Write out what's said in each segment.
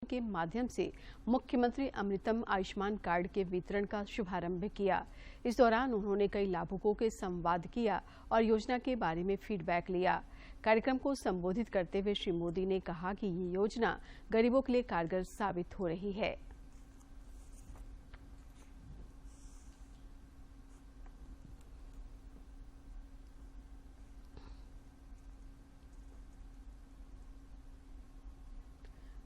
के माध्यम से मुख्यमंत्री अमृतम आयुष्मान कार्ड के वितरण का शुभारंभ किया। इस दौरान उन्होंने कई लाभुकों के संवाद किया और योजना के बारे में फीडबैक लिया। कार्यक्रम को संबोधित करते हुए श्री मोदी ने कहा कि ये योजना गरीबों के लिए कारगर साबित हो रही है।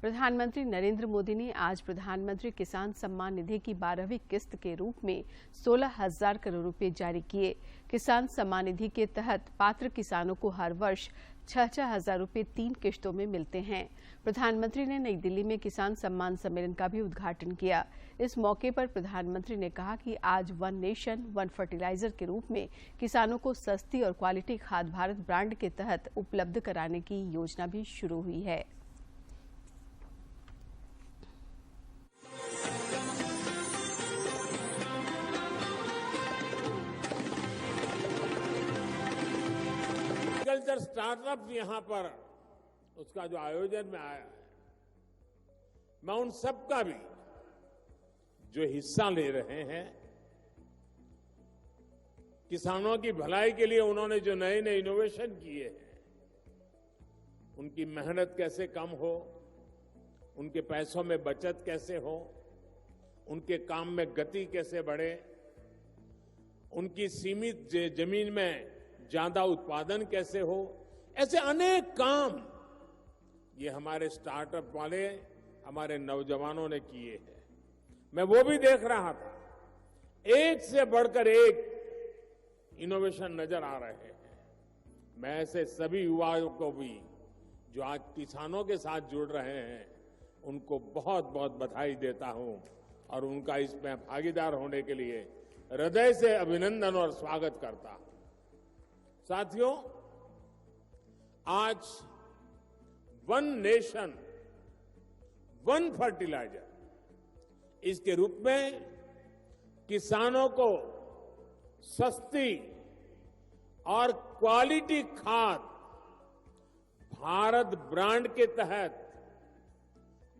प्रधानमंत्री नरेंद्र मोदी ने आज प्रधानमंत्री किसान सम्मान निधि की 12वीं किस्त के रूप में 16,000 करोड़ रुपए जारी किए। किसान सम्मान निधि के तहत पात्र किसानों को हर वर्ष 6-6 हजार रुपए 3 किश्तों में मिलते हैं। प्रधानमंत्री ने नई दिल्ली में किसान सम्मान सम्मेलन का भी उद्घाटन किया। इस मौके पर प्रधानमंत्री ने कहा कि आज वन नेशन वन फर्टिलाइजर के रूप में किसानों को सस्ती और क्वालिटी खाद भारत ब्रांड के तहत उपलब्ध कराने की योजना भी शुरू हुई है। एग्रीकल्चर स्टार्टअप यहाँ पर उसका जो आयोजन में आया है, मैं उन सबका भी जो हिस्सा ले रहे हैं, किसानों की भलाई के लिए उन्होंने जो नए नए इनोवेशन किए हैं, उनकी मेहनत कैसे कम हो, उनके पैसों में बचत कैसे हो, उनके काम में गति कैसे बढ़े, उनकी सीमित जमीन में ज्यादा उत्पादन कैसे हो, ऐसे अनेक काम ये हमारे स्टार्टअप वाले हमारे नौजवानों ने किए हैं। मैं वो भी देख रहा था, एक से बढ़कर एक इनोवेशन नजर आ रहे हैं। मैं ऐसे सभी युवाओं को भी जो आज किसानों के साथ जुड़ रहे हैं, उनको बहुत बहुत बधाई देता हूं और उनका इसमें भागीदार होने के लिए हृदय से अभिनंदन और स्वागत करता हूं। साथियों, आज वन नेशन वन फर्टिलाइजर इसके रूप में किसानों को सस्ती और क्वालिटी खाद भारत ब्रांड के तहत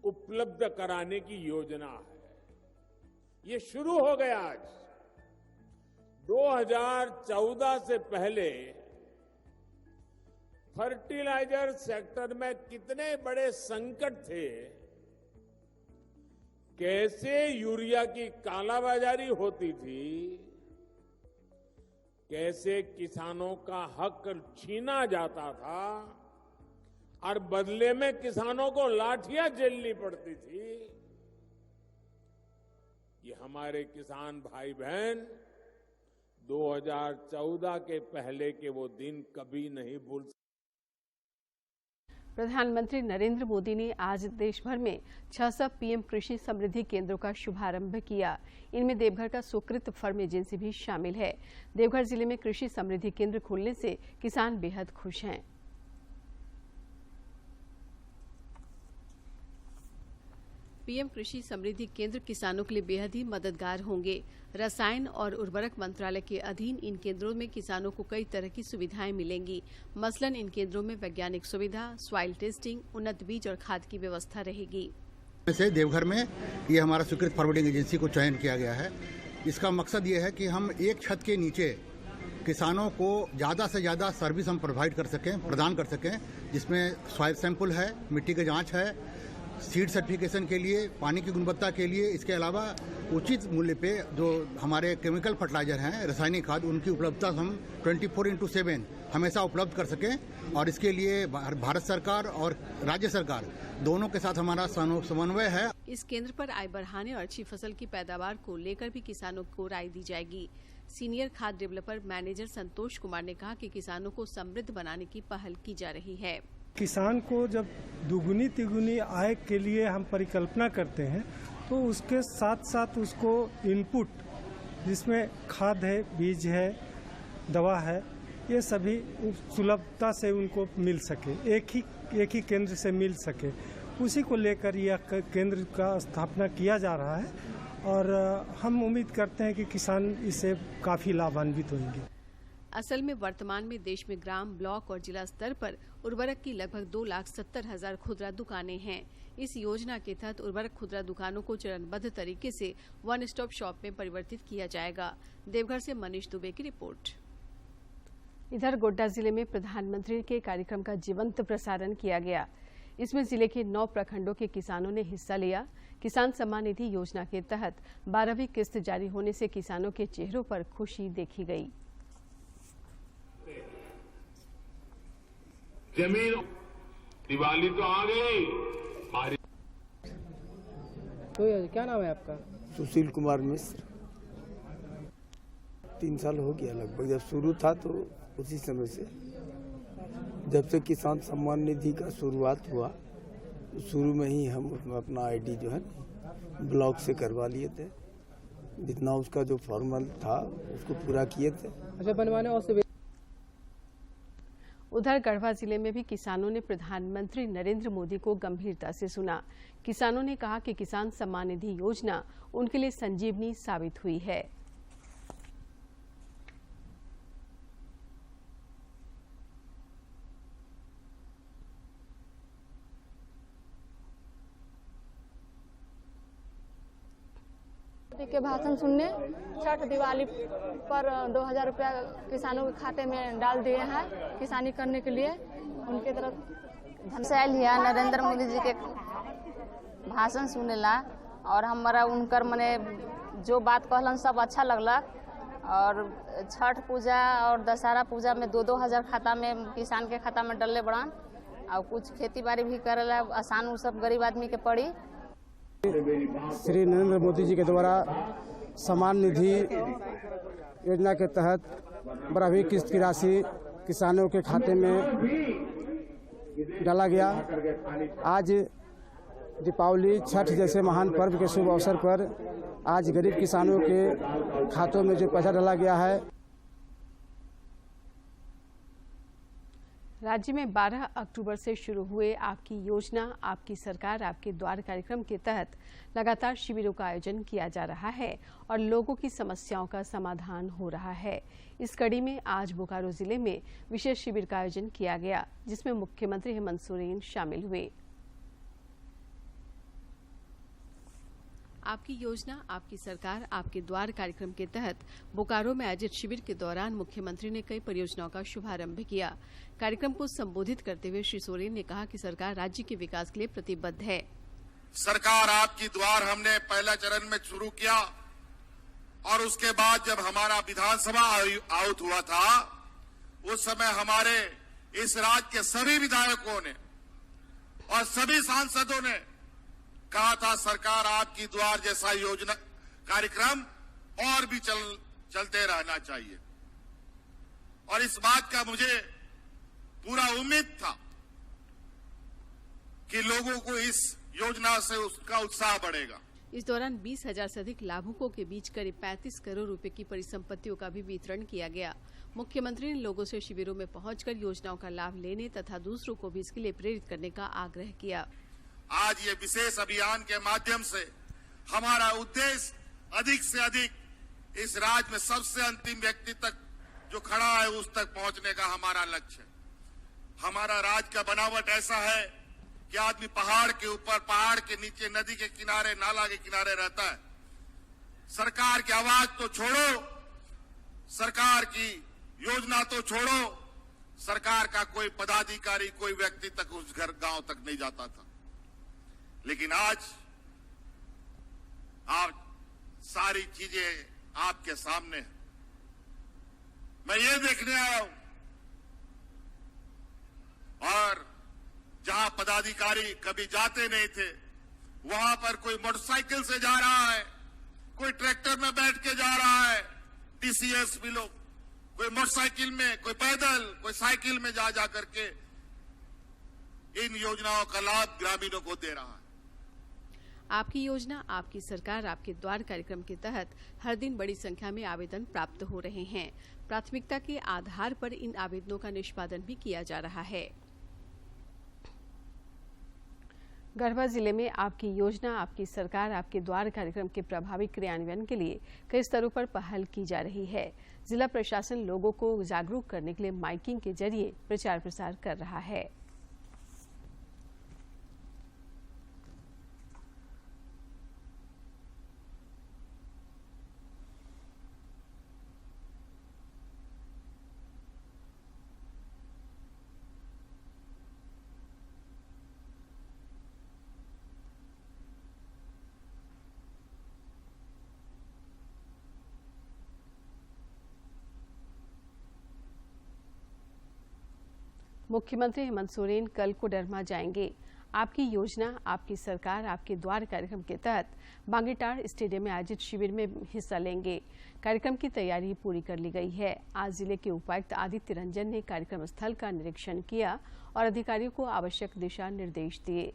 उपलब्ध कराने की योजना है। ये शुरू हो गया आज। 2014 से पहले फर्टिलाइजर सेक्टर में कितने बड़े संकट थे, कैसे यूरिया की कालाबाजारी होती थी, कैसे किसानों का हक छीना जाता था और बदले में किसानों को लाठियां झेलनी पड़ती थी। ये हमारे किसान भाई बहन 2014 के पहले के वो दिन कभी नहीं भूल सकते। प्रधानमंत्री नरेंद्र मोदी ने आज देश भर में 600 पीएम कृषि समृद्धि केंद्रों का शुभारंभ किया। इनमें देवघर का सुकृत फर्म एजेंसी भी शामिल है। देवघर जिले में कृषि समृद्धि केंद्र खुलने से किसान बेहद खुश हैं। पीएम कृषि समृद्धि केंद्र किसानों के लिए बेहद ही मददगार होंगे। रसायन और उर्वरक मंत्रालय के अधीन इन केंद्रों में किसानों को कई तरह की सुविधाएं मिलेंगी। मसलन इन केंद्रों में वैज्ञानिक सुविधा, सॉइल टेस्टिंग, उन्नत बीज और खाद की व्यवस्था रहेगी। से देवघर में ये हमारा स्वीकृत फॉरवर्डिंग एजेंसी को चयन किया गया है। इसका मकसद ये है कि हम एक छत के नीचे किसानों को ज्यादा से ज्यादा सर्विस हम प्रोवाइड कर सकें, प्रदान कर सकें, जिसमें सॉइल सैंपल है, मिट्टी की जांच है, सीड सर्टिफिकेशन के लिए, पानी की गुणवत्ता के लिए, इसके अलावा उचित मूल्य पे जो हमारे केमिकल फर्टिलाइजर हैं, रासायनिक खाद, उनकी उपलब्धता हम 24/7 हमेशा उपलब्ध कर सकें। और इसके लिए भारत सरकार और राज्य सरकार दोनों के साथ हमारा समन्वय है। इस केंद्र पर आय बढ़ाने और अच्छी फसल की पैदावार को लेकर भी किसानों को राय दी जाएगी। सीनियर खाद डेवलपर मैनेजर संतोष कुमार ने कहा कि किसानों को समृद्ध बनाने की पहल की जा रही है। किसान को जब दुगुनी तिगुनी आय के लिए हम परिकल्पना करते हैं, तो उसके साथ साथ उसको इनपुट जिसमें खाद है, बीज है, दवा है, ये सभी सुलभता से उनको मिल सके, एक ही केंद्र से मिल सके, उसी को लेकर यह केंद्र का स्थापना किया जा रहा है और हम उम्मीद करते हैं कि किसान इससे काफ़ी लाभान्वित होंगे। असल में वर्तमान में देश में ग्राम, ब्लॉक और जिला स्तर पर उर्वरक की लगभग 2,70,000 खुदरा दुकानें हैं। इस योजना के तहत उर्वरक खुदरा दुकानों को चरणबद्ध तरीके से वन स्टॉप शॉप में परिवर्तित किया जाएगा। देवघर से मनीष दुबे की रिपोर्ट। इधर गोड्डा जिले में प्रधानमंत्री के कार्यक्रम का जीवंत प्रसारण किया गया। इसमें जिले के 9 प्रखंडों के किसानों ने हिस्सा लिया। किसान सम्मान निधि योजना के तहत 12वीं किस्त जारी होने से किसानों के चेहरों पर खुशी देखी गई। जमीन दिवाली तो आ गई। तो क्या नाम है आपका? सुशील कुमार मिश्र। 3 साल हो गया लगभग, जब शुरू था तो उसी समय से, जब से किसान सम्मान निधि का शुरुआत हुआ तो शुरू में ही हम उसमें अपना आईडी जो है ब्लॉक से करवा लिए थे। जितना उसका जो फॉर्मल था उसको पूरा किए थे। अच्छा, बनवाने और उधर गढ़वा जिले में भी किसानों ने प्रधानमंत्री नरेंद्र मोदी को गंभीरता से सुना। किसानों ने कहा कि किसान सम्मान निधि योजना उनके लिए संजीवनी साबित हुई है। के भाषण सुनने छठ दिवाली पर 2000 रुपया किसानों के खाते में डाल दिए हैं किसानी करने के लिए। उनके तरफ धनसायल हिया नरेंद्र मोदी जी के भाषण सुनेला और हमारा उनकर मने जो बात कहलन सब अच्छा लगलक। और छठ पूजा और दशहरा पूजा में 2-2 हजार खाता में किसान के खाता में डलले बड़ान और कुछ खेती बाड़ी भी करेला आसान उ सब गरीब आदमी के पड़ी। श्री नरेंद्र मोदी जी के द्वारा सम्मान निधि योजना के तहत 12वीं किस्त की राशि किसानों के खाते में डाला गया। आज दीपावली, छठ जैसे महान पर्व के शुभ अवसर पर आज गरीब किसानों के खातों में जो पैसा डाला गया है। राज्य में 12 अक्टूबर से शुरू हुए आपकी योजना आपकी सरकार आपके द्वार कार्यक्रम के तहत लगातार शिविरों का आयोजन किया जा रहा है और लोगों की समस्याओं का समाधान हो रहा है। इस कड़ी में आज बोकारो जिले में विशेष शिविर का आयोजन किया गया, जिसमें मुख्यमंत्री हेमंत सोरेन शामिल हुए। आपकी योजना आपकी सरकार आपके द्वार कार्यक्रम के तहत बोकारो में आयोजित शिविर के दौरान मुख्यमंत्री ने कई परियोजनाओं का शुभारंभ किया। कार्यक्रम को संबोधित करते हुए श्री सोरेन ने कहा कि सरकार राज्य के विकास के लिए प्रतिबद्ध है। सरकार आपकी द्वार हमने पहला चरण में शुरू किया और उसके बाद जब हमारा विधानसभा आउट हुआ था उस समय हमारे इस राज्य के सभी विधायकों ने और सभी सांसदों ने कहा था सरकार आपकी द्वार जैसा योजना कार्यक्रम और भी चलते रहना चाहिए। और इस बात का मुझे पूरा उम्मीद था कि लोगों को इस योजना से उसका उत्साह बढ़ेगा। इस दौरान 20,000 से अधिक लाभुकों के बीच करीब 35 करोड़ रुपए की परिसंपत्तियों का भी वितरण किया गया। मुख्यमंत्री ने लोगों से शिविरों में पहुंचकर योजनाओं का लाभ लेने तथा दूसरों को भी इसके लिए प्रेरित करने का आग्रह किया। आज ये विशेष अभियान के माध्यम से हमारा उद्देश्य अधिक से अधिक इस राज्य में सबसे अंतिम व्यक्ति तक जो खड़ा है उस तक पहुंचने का हमारा लक्ष्य है। हमारा राज्य का बनावट ऐसा है कि आदमी पहाड़ के ऊपर, पहाड़ के नीचे, नदी के किनारे, नाला के किनारे रहता है। सरकार की आवाज तो छोड़ो, सरकार की योजना तो छोड़ो, सरकार का कोई पदाधिकारी, कोई व्यक्ति तक उस घर गांव तक नहीं जाता था। लेकिन आज आप सारी चीजें आपके सामने हैं। मैं ये देखने आया हूं और जहां पदाधिकारी कभी जाते नहीं थे वहां पर कोई मोटरसाइकिल से जा रहा है, कोई ट्रैक्टर में बैठ के जा रहा है, टीसीएस भी लोग, कोई मोटरसाइकिल में, कोई पैदल, कोई साइकिल में जा करके इन योजनाओं का लाभ ग्रामीणों को दे रहा है। आपकी योजना आपकी सरकार आपके द्वार कार्यक्रम के तहत हर दिन बड़ी संख्या में आवेदन प्राप्त हो रहे हैं। प्राथमिकता के आधार पर इन आवेदनों का निष्पादन भी किया जा रहा है। गढ़वा जिले में आपकी योजना आपकी सरकार आपके द्वार कार्यक्रम के प्रभावी क्रियान्वयन के लिए कई स्तरों पर पहल की जा रही है। जिला प्रशासन लोगों को जागरूक करने के लिए माइकिंग के जरिए प्रचार प्रसार कर रहा है। मुख्यमंत्री हेमंत सोरेन कल कोडरमा जाएंगे। आपकी योजना आपकी सरकार आपके द्वार कार्यक्रम के तहत बांगीटार स्टेडियम में आयोजित शिविर में हिस्सा लेंगे। कार्यक्रम की तैयारी पूरी कर ली गई है। आज जिले के उपायुक्त आदित्य रंजन ने कार्यक्रम स्थल का निरीक्षण किया और अधिकारियों को आवश्यक दिशा निर्देश दिए।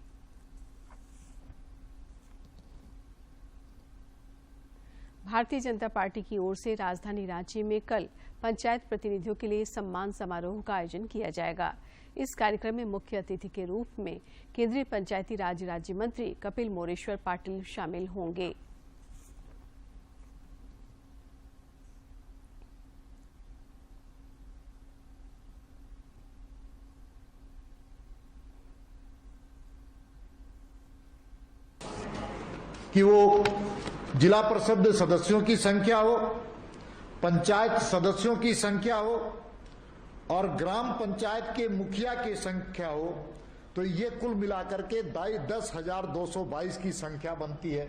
भारतीय जनता पार्टी की ओर से राजधानी रांची में कल पंचायत प्रतिनिधियों के लिए सम्मान समारोह का आयोजन किया जाएगा। इस कार्यक्रम में मुख्य अतिथि के रूप में केंद्रीय पंचायती राज राज्य मंत्री कपिल मोरेश्वर पाटिल शामिल होंगे। कि वो जिला परिषद सदस्यों की संख्या हो, पंचायत सदस्यों की संख्या हो और ग्राम पंचायत के मुखिया की संख्या हो, तो ये कुल मिलाकर के 10,222 की संख्या बनती है।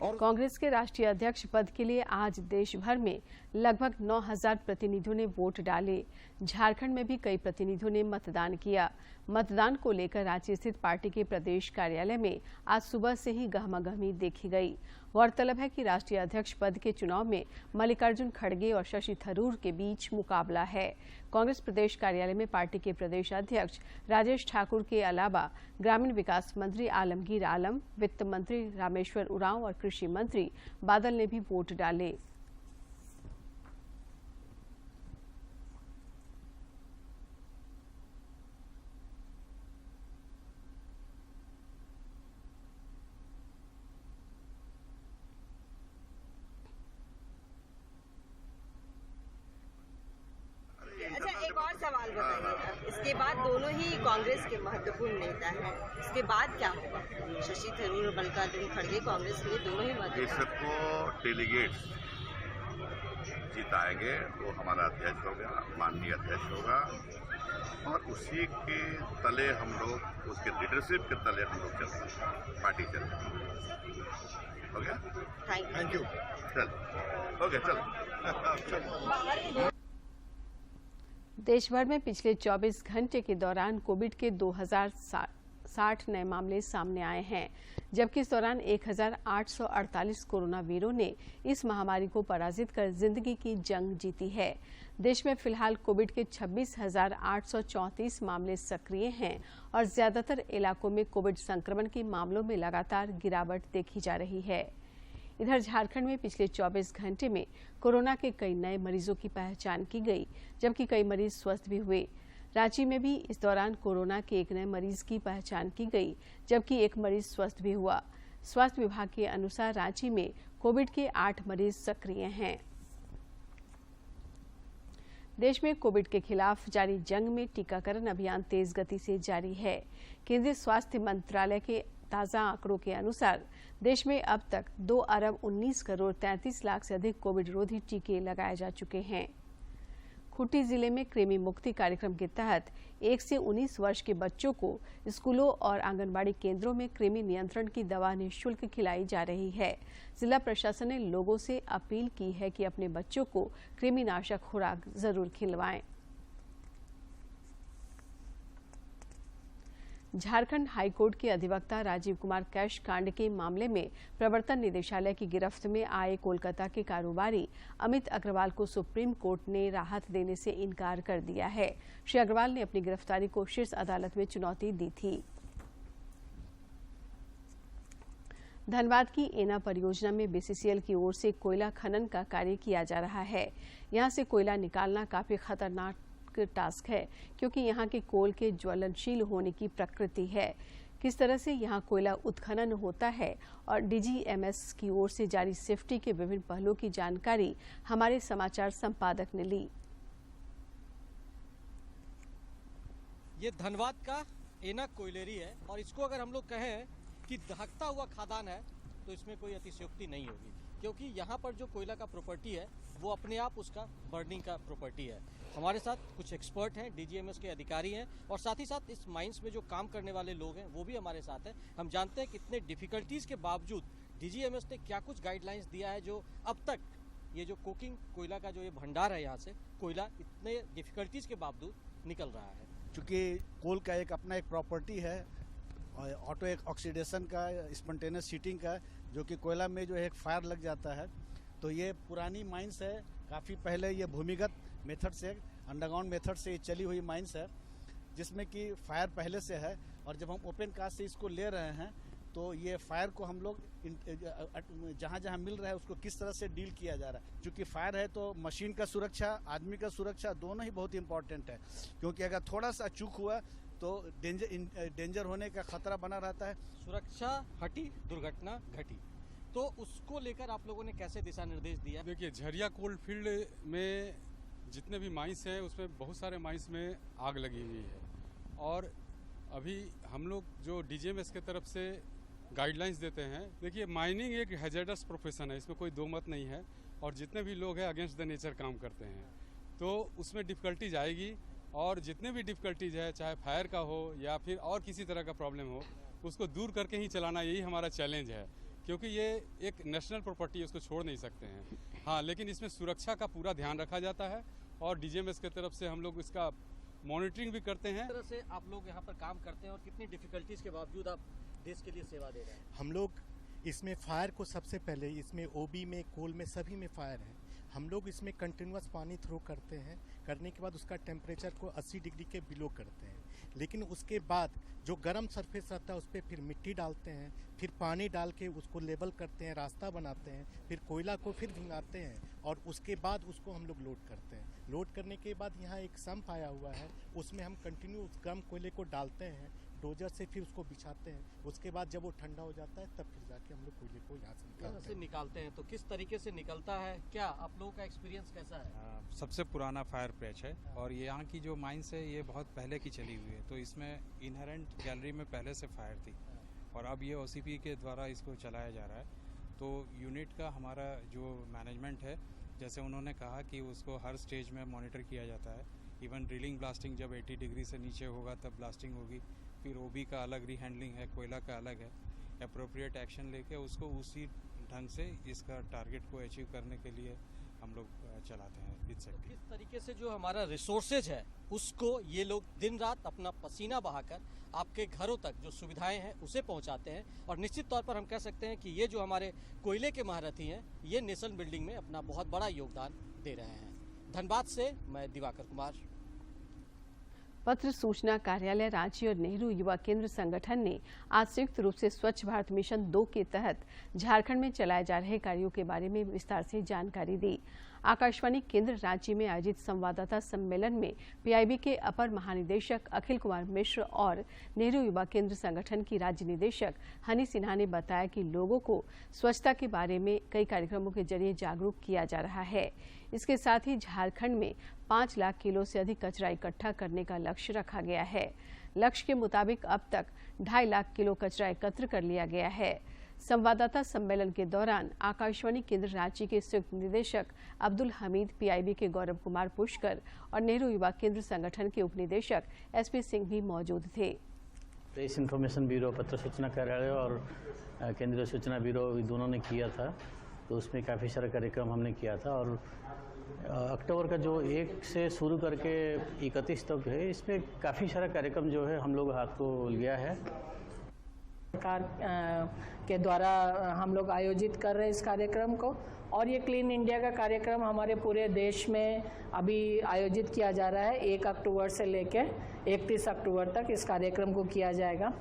और कांग्रेस के राष्ट्रीय अध्यक्ष पद के लिए आज देश भर में लगभग 9,000 प्रतिनिधियों ने वोट डाले। झारखंड में भी कई प्रतिनिधियों ने मतदान किया। मतदान को लेकर रांची स्थित पार्टी के प्रदेश कार्यालय में आज सुबह से ही गहमागहमी देखी गई। गौरतलब है कि राष्ट्रीय अध्यक्ष पद के चुनाव में मल्लिकार्जुन खड़गे और शशि थरूर के बीच मुकाबला है। कांग्रेस प्रदेश कार्यालय में पार्टी के प्रदेश अध्यक्ष राजेश ठाकुर के अलावा ग्रामीण विकास मंत्री आलमगीर आलम, वित्त मंत्री रामेश्वर उरांव और कृषि मंत्री बादल ने भी वोट डाले। एक और सवाल बताइएगा, इसके बाद दोनों ही कांग्रेस के महत्वपूर्ण नेता हैं, इसके बाद क्या होगा? शशि थरूर और मल्लिकार्जुन खड़गे कांग्रेस के लिए दोनों ही महत्वपूर्ण। सबको डेलीगेट्स जिताएंगे, वो हमारा अध्यक्ष होगा, माननीय अध्यक्ष होगा और उसी के तले हम लोग, उसके लीडरशिप के तले हम लोग चलते, पार्टी चलते। हो गया? Thank you. चल, ओके, चल। देश भर में पिछले 24 घंटे के दौरान कोविड के 2060 नए मामले सामने आए हैं, जबकि इस दौरान 1,848 कोरोना वीरों ने इस महामारी को पराजित कर जिंदगी की जंग जीती है। देश में फिलहाल कोविड के 26,834 मामले सक्रिय हैं और ज्यादातर इलाकों में कोविड संक्रमण के मामलों में लगातार गिरावट देखी जा रही है। इधर झारखंड में पिछले 24 घंटे में कोरोना के कई नए मरीजों की पहचान की गई, जबकि कई मरीज स्वस्थ भी हुए। रांची में भी इस दौरान कोरोना के एक नए मरीज की पहचान की गई, जबकि एक मरीज स्वस्थ भी हुआ। स्वास्थ्य विभाग के अनुसार रांची में कोविड के 8 मरीज सक्रिय हैं। देश में कोविड के खिलाफ जारी जंग में टीकाकरण अभियान तेज गति से जारी है। केंद्रीय स्वास्थ्य मंत्रालय के ताजा आंकड़ों के अनुसार देश में अब तक 2,19,33,00,000 से अधिक कोविड रोधी टीके लगाए जा चुके हैं। खूंटी जिले में कृमि मुक्ति कार्यक्रम के तहत 1 से 19 वर्ष के बच्चों को स्कूलों और आंगनबाड़ी केंद्रों में कृमि नियंत्रण की दवा निःशुल्क खिलाई जा रही है। जिला प्रशासन ने लोगों से अपील की है कि अपने बच्चों को कृमिनाशक खुराक जरूर खिलवाएं। झारखंड हाईकोर्ट के अधिवक्ता राजीव कुमार कैश कांड के मामले में प्रवर्तन निदेशालय की गिरफ्त में आए कोलकाता के कारोबारी अमित अग्रवाल को सुप्रीम कोर्ट ने राहत देने से इनकार कर दिया है। श्री अग्रवाल ने अपनी गिरफ्तारी को शीर्ष अदालत में चुनौती दी थी। धनबाद की एना परियोजना में बीसीसीएल की ओर से कोयला खनन का कार्य किया जा रहा है। यहां से कोयला निकालना काफी खतरनाक टास्क है, क्योंकि यहाँ के कोल के ज्वलनशील होने की प्रकृति है। किस तरह से यहाँ कोयला उत्खनन होता है और डीजीएमएस की ओर से जारी सेफ्टी के विभिन्न पहलुओं की जानकारी हमारे समाचार संपादक ने ली। ये धनबाद का एना कोयलेरी है और इसको अगर हम लोग कहें कि दहकता हुआ खादान है तो इसमें कोई अतिशयोक्ति नहीं होगी, क्योंकि यहाँ पर जो कोयला का प्रॉपर्टी है वो अपने आप उसका बर्निंग का प्रॉपर्टी है। हमारे साथ कुछ एक्सपर्ट हैं, डीजीएमएस के अधिकारी हैं और साथ ही साथ इस माइंस में जो काम करने वाले लोग हैं वो भी हमारे साथ हैं। हम जानते हैं कितने डिफिकल्टीज के बावजूद डीजीएमएस ने क्या कुछ गाइडलाइंस दिया है जो अब तक ये जो कोकिंग कोयला का जो ये भंडार है यहाँ से कोयला इतने डिफिकल्टीज के बावजूद निकल रहा है। चूँकि कोल का एक अपना एक प्रॉपर्टी है ऑटो एक ऑक्सीडेशन का, स्पॉन्टेनियस हीटिंग का, जो कि कोयला में जो है एक फायर लग जाता है। तो ये पुरानी माइंस है, काफ़ी पहले ये भूमिगत मेथड से, अंडरग्राउंड मेथड से चली हुई माइंस है, जिसमें कि फायर पहले से है। और जब हम ओपन कास्ट से इसको ले रहे हैं तो ये फायर को हम लोग जहाँ जहाँ मिल रहा है उसको किस तरह से डील किया जा रहा है। क्योंकि फायर है तो मशीन का सुरक्षा, आदमी का सुरक्षा दोनों ही बहुत इंपॉर्टेंट है, क्योंकि अगर थोड़ा सा चूक हुआ तो डेंजर होने का खतरा बना रहता है। सुरक्षा हटी, दुर्घटना घटी, तो उसको लेकर आप लोगों ने कैसे दिशा निर्देश दिया? देखिए, झरिया कोल्ड फील्ड में जितने भी माइंस हैं उसमें बहुत सारे माइंस में आग लगी हुई है और अभी हम लोग जो डीजीएमएस की तरफ से गाइडलाइंस देते हैं, देखिए माइनिंग एक हैजर्डस प्रोफेशन है, इसमें कोई दो मत नहीं है और जितने भी लोग हैं अगेंस्ट द नेचर काम करते हैं तो उसमें डिफ़िकल्टीज आएगी और जितने भी डिफ़िकल्टीज है, चाहे फायर का हो या फिर और किसी तरह का प्रॉब्लम हो, उसको दूर करके ही चलाना, यही हमारा चैलेंज है। क्योंकि ये एक नेशनल प्रॉपर्टी है, उसको छोड़ नहीं सकते हैं। हाँ, लेकिन इसमें सुरक्षा का पूरा ध्यान रखा जाता है और डीजीएमएस की तरफ से हम लोग इसका मॉनिटरिंग भी करते हैं। किस तरह से आप लोग यहाँ पर काम करते हैं और कितनी डिफिकल्टीज के बावजूद आप देश के लिए सेवा दे रहे हैं? हम लोग इसमें फायर को सबसे पहले, इसमें ओबी में, कोल में, सभी में फायर है। हम लोग इसमें कंटिन्यूअस पानी थ्रो करते हैं, करने के बाद उसका टेम्परेचर को 80 डिग्री के बिलो करते हैं। लेकिन उसके बाद जो गर्म सरफेस रहता है उस पर फिर मिट्टी डालते हैं, फिर पानी डाल के उसको लेवल करते हैं, रास्ता बनाते हैं, फिर कोयला को फिर भिंगाते हैं और उसके बाद उसको हम लोग लोड करते हैं। लोड करने के बाद यहाँ एक सम्प आया हुआ है, उसमें हम कंटिन्यू उस गर्म कोयले को डालते हैं, डोजर से फिर उसको बिछाते हैं। उसके बाद जब वो ठंडा हो जाता है तब फिर जाके हम लोग कोयले को यहाँ से निकालते हैं। तो किस तरीके से निकलता है, क्या आप लोगों का एक्सपीरियंस कैसा है? सबसे पुराना फायर पैच है और ये यहाँ की जो माइंस है ये बहुत पहले की चली हुई है, तो इसमें इनहेरेंट गैलरी में पहले से फायर थी और अब ये ओसीपी के द्वारा इसको चलाया जा रहा है। तो यूनिट का हमारा जो मैनेजमेंट है, जैसे उन्होंने कहा कि उसको हर स्टेज में मॉनिटर किया जाता है। इवन ड्रिलिंग ब्लास्टिंग जब 80 डिग्री से नीचे होगा तब ब्लास्टिंग होगी, फिर ओबी का अलग रीहैंडलिंग है, कोयला का अलग है। अप्रोप्रिएट एक्शन लेके उसको उसी ढंग से इसका टारगेट को अचीव करने के लिए हम लोग चलाते हैं। तो किस तरीके से जो हमारा रिसोर्सेज है उसको ये लोग दिन रात अपना पसीना बहाकर आपके घरों तक जो सुविधाएं हैं उसे पहुंचाते हैं और निश्चित तौर पर हम कह सकते हैं कि ये जो हमारे कोयले के महारथी हैं ये नेशन बिल्डिंग में अपना बहुत बड़ा योगदान दे रहे हैं। धनबाद से मैं दिवाकर कुमार। पत्र सूचना कार्यालय रांची और नेहरू युवा केंद्र संगठन ने आज संयुक्त रूप से स्वच्छ भारत मिशन 2 के तहत झारखंड में चलाए जा रहे कार्यों के बारे में विस्तार से जानकारी दी। आकाशवाणी केंद्र रांची में आयोजित संवाददाता सम्मेलन में पीआईबी के अपर महानिदेशक अखिल कुमार मिश्र और नेहरू युवा केंद्र संगठन की राज्य निदेशक हनी सिन्हा ने बताया कि लोगों को स्वच्छता के बारे में कई कार्यक्रमों के जरिए जागरूक किया जा रहा है। इसके साथ ही झारखंड में 5 लाख किलो से अधिक कचरा इकट्ठा करने का लक्ष्य रखा गया है। लक्ष्य के मुताबिक अब तक 2.5 लाख किलो कचरा एकत्र कर लिया गया है। संवाददाता सम्मेलन के दौरान आकाशवाणी केंद्र रांची के संयुक्त निदेशक अब्दुल हमीद, पीआईबी के गौरव कुमार पुष्कर और नेहरू युवा केंद्र संगठन के उपनिदेशक एसपी सिंह भी मौजूद थे। प्रेस इन्फॉर्मेशन ब्यूरो, पत्र सूचना कार्यालय और केंद्रीय सूचना ब्यूरो दोनों ने किया था, तो उसमें काफ़ी सारा कार्यक्रम हमने किया था और अक्टूबर का जो 1 से शुरू करके 31 तक है, इसमें काफ़ी सारा कार्यक्रम जो है हम लोग हाथ को लिया है। सरकार के द्वारा हम लोग आयोजित कर रहे हैं इस कार्यक्रम को और ये क्लीन इंडिया का कार्यक्रम हमारे पूरे देश में अभी आयोजित किया जा रहा है। 1 अक्टूबर से लेकर 31 अक्टूबर तक इस कार्यक्रम को किया जाएगा।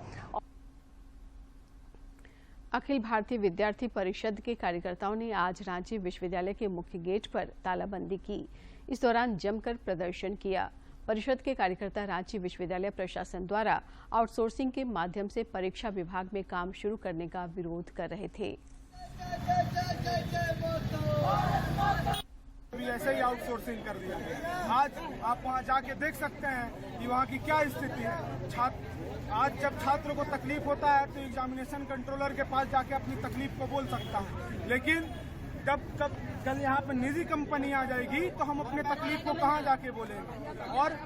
अखिल भारतीय विद्यार्थी परिषद के कार्यकर्ताओं ने आज रांची विश्वविद्यालय के मुख्य गेट पर तालाबंदी की। इस दौरान जमकर प्रदर्शन किया। परिषद के कार्यकर्ता रांची विश्वविद्यालय प्रशासन द्वारा आउटसोर्सिंग के माध्यम से परीक्षा विभाग में काम शुरू करने का विरोध कर रहे थे। ऐसे ही आउटसोर्सिंग कर दिया। आज आप वहां जाके देख सकते हैं कि वहां की क्या स्थिति है। आज जब छात्र को तकलीफ होता है तो एग्जामिनेशन कंट्रोलर के पास जाके अपनी तकलीफ को बोल सकता है, लेकिन जब कल यहाँ पे निजी कंपनी आ जाएगी तो हम अपने तकलीफ को कहाँ जाके बोलेंगे। और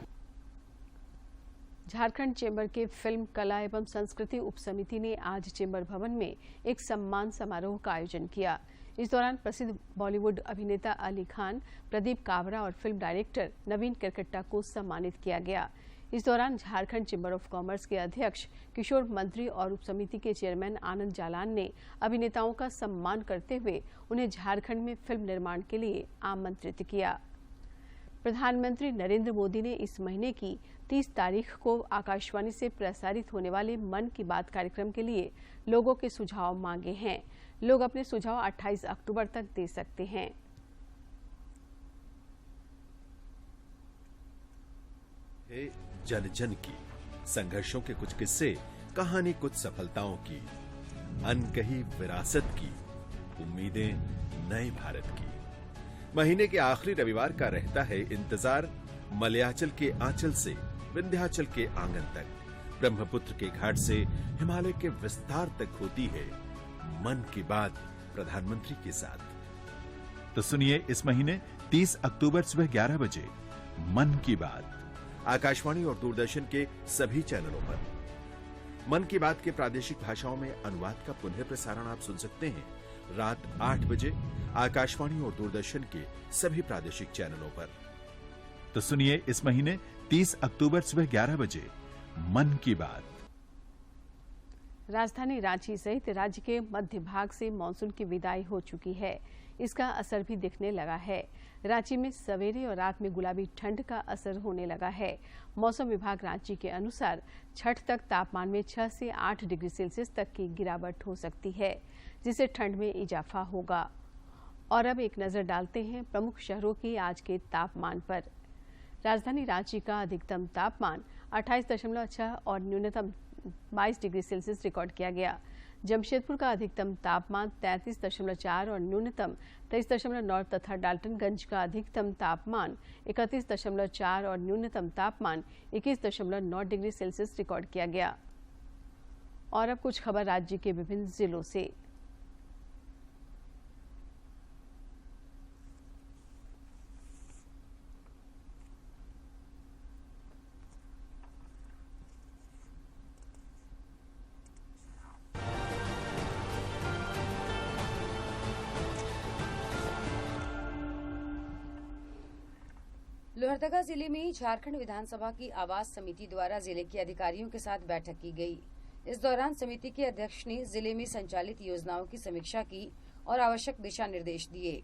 झारखंड चेंबर के फिल्म कला एवं संस्कृति उप समिति ने आज चेंबर भवन में एक सम्मान समारोह का आयोजन किया। इस दौरान प्रसिद्ध बॉलीवुड अभिनेता अली खान, प्रदीप कावरा और फिल्म डायरेक्टर नवीन किरकट्टा को सम्मानित किया गया। इस दौरान झारखंड चेंबर ऑफ कॉमर्स के अध्यक्ष किशोर मंत्री और उप समिति के चेयरमैन आनंद जालान ने अभिनेताओं का सम्मान करते हुए उन्हें झारखंड में फिल्म निर्माण के लिए आमंत्रित किया। प्रधानमंत्री नरेंद्र मोदी ने इस महीने की 30 तारीख को आकाशवाणी से प्रसारित होने वाले मन की बात कार्यक्रम के लिए लोगों के सुझाव मांगे हैं। लोग अपने सुझाव 28 अक्टूबर तक दे सकते हैं। जन जन की संघर्षों के कुछ किस्से, कहानी कुछ सफलताओं की, अनकही विरासत की, उम्मीदें नए भारत की। महीने के आखिरी रविवार का रहता है इंतजार मलयाचल के आंचल से विंध्याचल के आंगन तक, ब्रह्मपुत्र के घाट से हिमालय के विस्तार तक होती है मन की बात प्रधानमंत्री के साथ। तो सुनिए इस महीने 30 अक्टूबर सुबह 11 बजे मन की बात आकाशवाणी और दूरदर्शन के सभी चैनलों पर। मन की बात के प्रादेशिक भाषाओं में अनुवाद का पुनः प्रसारण आप सुन सकते हैं रात 8 बजे आकाशवाणी और दूरदर्शन के सभी प्रादेशिक चैनलों पर। तो सुनिए इस महीने 30 अक्टूबर सुबह 11 बजे मन की बात। राजधानी रांची सहित राज्य के मध्य भाग से मानसून की विदाई हो चुकी है। इसका असर भी दिखने लगा है। रांची में सवेरे और रात में गुलाबी ठंड का असर होने लगा है। मौसम विभाग रांची के अनुसार छठ तक तापमान में 6 से 8 डिग्री सेल्सियस तक की गिरावट हो सकती है, जिससे ठंड में इजाफा होगा। और अब एक नजर डालते हैं प्रमुख शहरों के आज के तापमान पर। राजधानी रांची का अधिकतम तापमान 28.6 और न्यूनतम 22 डिग्री सेल्सियस रिकॉर्ड किया गया। जमशेदपुर का अधिकतम तापमान 33.4 और न्यूनतम 23.9 तथा डाल्टनगंज का अधिकतम तापमान 31.4 और न्यूनतम तापमान 21.9 डिग्री सेल्सियस रिकॉर्ड किया गया। और अब कुछ खबर राज्य के विभिन्न जिलों से। लोहरदगा जिले में झारखंड विधानसभा की आवास समिति द्वारा जिले के अधिकारियों के साथ बैठक की गई। इस दौरान समिति के अध्यक्ष ने जिले में संचालित योजनाओं की समीक्षा की और आवश्यक दिशा निर्देश दिए।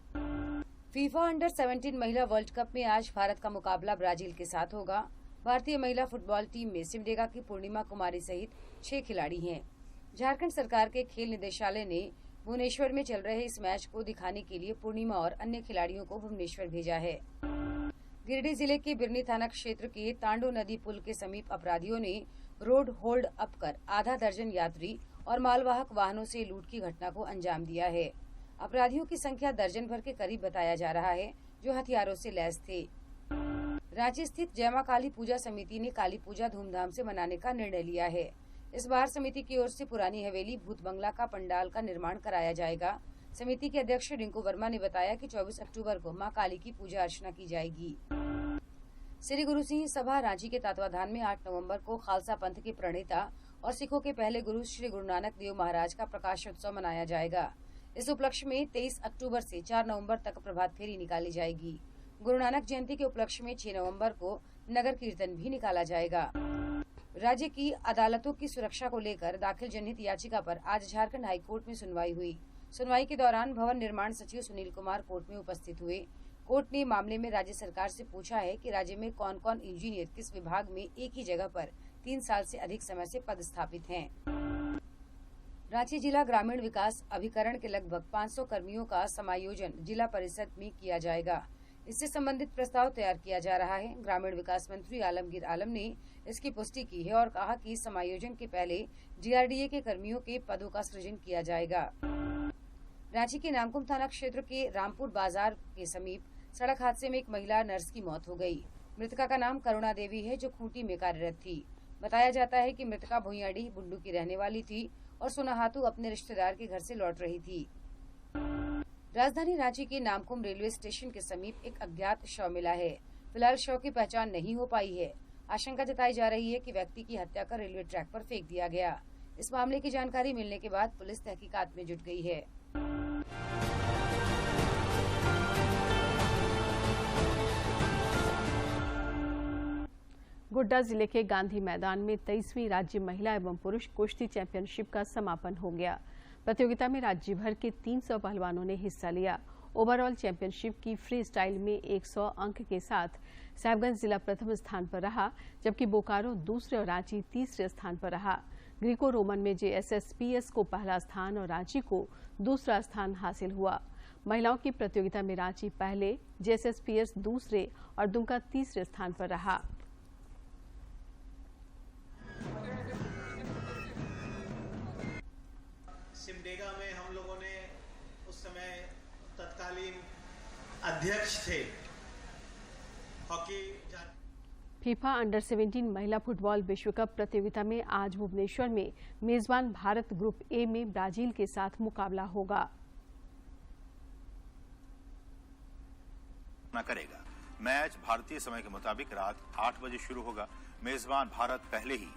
फीफा अंडर 17 महिला वर्ल्ड कप में आज भारत का मुकाबला ब्राजील के साथ होगा। भारतीय महिला फुटबॉल टीम में सिमडेगा की पूर्णिमा कुमारी सहित 6 खिलाड़ी हैं। झारखंड सरकार के खेल निदेशालय ने भुवनेश्वर में चल रहे इस मैच को दिखाने के लिए पूर्णिमा और अन्य खिलाड़ियों को भुवनेश्वर भेजा है। गिरिडीह जिले के बिरनी थाना क्षेत्र के तांडो नदी पुल के समीप अपराधियों ने रोड होल्ड अप कर आधा दर्जन यात्री और मालवाहक वाहनों से लूट की घटना को अंजाम दिया है। अपराधियों की संख्या दर्जन भर के करीब बताया जा रहा है, जो हथियारों से लैस थे। रांची स्थित जय मां काली पूजा समिति ने काली पूजा धूमधाम से मनाने का निर्णय लिया है। इस बार समिति की ओर से पुरानी हवेली भूत बंगला का पंडाल का निर्माण कराया जाएगा। समिति के अध्यक्ष रिंकू वर्मा ने बताया कि 24 अक्टूबर को मां काली की पूजा अर्चना की जाएगी। श्री गुरु सिंह सभा रांची के तत्वाधान में 8 नवंबर को खालसा पंथ के प्रणेता और सिखों के पहले गुरु श्री गुरु नानक देव महाराज का प्रकाशोत्सव मनाया जाएगा। इस उपलक्ष्य में 23 अक्टूबर से 4 नवंबर तक प्रभात फेरी निकाली जाएगी। गुरु नानक जयंती के उपलक्ष्य में 6 नवंबर को नगर कीर्तन भी निकाला जाएगा। राज्य की अदालतों की सुरक्षा को लेकर दाखिल जनहित याचिका पर आज झारखंड हाईकोर्ट में सुनवाई हुई। सुनवाई के दौरान भवन निर्माण सचिव सुनील कुमार कोर्ट में उपस्थित हुए। कोर्ट ने मामले में राज्य सरकार से पूछा है कि राज्य में कौन कौन इंजीनियर किस विभाग में एक ही जगह पर 3 साल से अधिक समय से पदस्थापित हैं। रांची जिला ग्रामीण विकास अभिकरण के लगभग 500 कर्मियों का समायोजन जिला परिषद में किया जाएगा। इससे संबंधित प्रस्ताव तैयार किया जा रहा है। ग्रामीण विकास मंत्री आलमगीर आलम ने इसकी पुष्टि की है और कहा कि समायोजन के पहले DRDA के कर्मियों के पदों का सृजन किया जाएगा। रांची के नामकुम थाना क्षेत्र के रामपुर बाजार के समीप सड़क हादसे में एक महिला नर्स की मौत हो गई। मृतका का नाम करुणा देवी है, जो खूंटी में कार्यरत थी। बताया जाता है कि मृतका भुइयाडीह बुंडू की रहने वाली थी और सोनाहातू अपने रिश्तेदार के घर से लौट रही थी। राजधानी रांची के नामकुम रेलवे स्टेशन के समीप एक अज्ञात शव मिला है। फिलहाल शव की पहचान नहीं हो पाई है। आशंका जताई जा रही है कि व्यक्ति की हत्या कर रेलवे ट्रैक पर फेंक दिया गया। इस मामले की जानकारी मिलने के बाद पुलिस तहकीकात में जुट गई है। गोड्डा जिले के गांधी मैदान में 23वीं राज्य महिला एवं पुरुष कुश्ती चैंपियनशिप का समापन हो गया। प्रतियोगिता में राज्य भर के 300 पहलवानों ने हिस्सा लिया। ओवरऑल चैंपियनशिप की फ्री स्टाइल में 100 अंक के साथ साहिबगंज जिला प्रथम स्थान पर रहा, जबकि बोकारो दूसरे और रांची तीसरे स्थान पर रहा। ग्रीको रोमन में JSSPS को पहला स्थान और रांची को दूसरा स्थान हासिल हुआ। महिलाओं की प्रतियोगिता में रांची पहले, JSSPS दूसरे और दुमका तीसरे स्थान पर रहा। सिमडेगा में हम लोगों ने उस समय तत्कालीन अध्यक्ष थे हॉकी फीफा अंडर 17 महिला फुटबॉल विश्व कप प्रतियोगिता में आज भुवनेश्वर में मेजबान भारत ग्रुप ए में ब्राजील के साथ मुकाबला होगा। करेगा। मैच भारतीय समय के मुताबिक रात 8 बजे शुरू होगा। मेजबान भारत पहले ही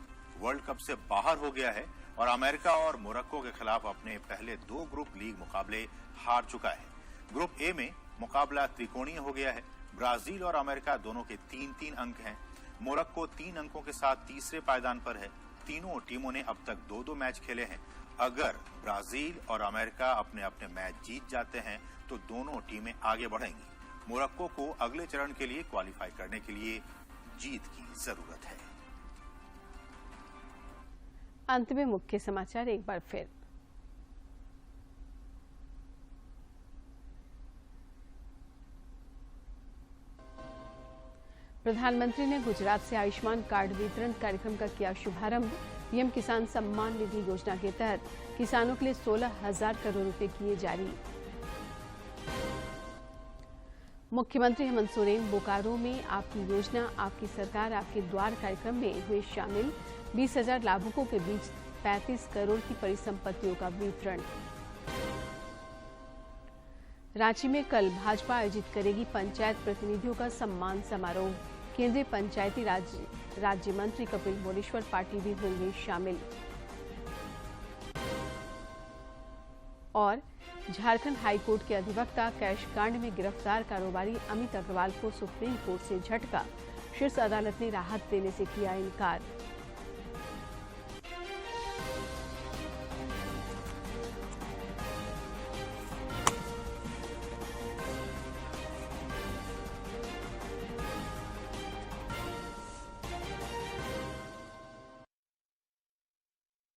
वर्ल्ड कप से बाहर हो गया है और अमेरिका और मोरक्को के खिलाफ अपने पहले 2 ग्रुप लीग मुकाबले हार चुका है। ग्रुप ए में मुकाबला त्रिकोणीय हो गया है। ब्राजील और अमेरिका दोनों के 3-3 अंक हैं। मोरक्को 3 अंकों के साथ तीसरे पायदान पर है। तीनों टीमों ने अब तक 2-2 मैच खेले हैं। अगर ब्राजील और अमेरिका अपने अपने मैच जीत जाते हैं तो दोनों टीमें आगे बढ़ेंगी। मोरक्को को अगले चरण के लिए क्वालिफाई करने के लिए जीत की जरूरत है। अंत में मुख्य समाचार एक बार फिर। प्रधानमंत्री ने गुजरात से आयुष्मान कार्ड वितरण कार्यक्रम का किया शुभारंभ। पीएम किसान सम्मान निधि योजना के तहत किसानों के लिए 16,000 करोड़ रुपए किए जारी। मुख्यमंत्री हेमंत सोरेन बोकारो में आपकी योजना आपकी सरकार आपके द्वार कार्यक्रम में हुए शामिल। 20,000 लाभुकों के बीच 35 करोड़ की परिसंपत्तियों का वितरण। रांची में कल भाजपा आयोजित करेगी पंचायत प्रतिनिधियों का सम्मान समारोह। केंद्रीय पंचायती राज राज्य मंत्री कपिल मोरेश्वर पाटिल भी होंगे शामिल। और झारखंड हाईकोर्ट के अधिवक्ता कैश कांड में गिरफ्तार कारोबारी अमित अग्रवाल को सुप्रीम कोर्ट से झटका। शीर्ष अदालत ने राहत देने से किया इनकार।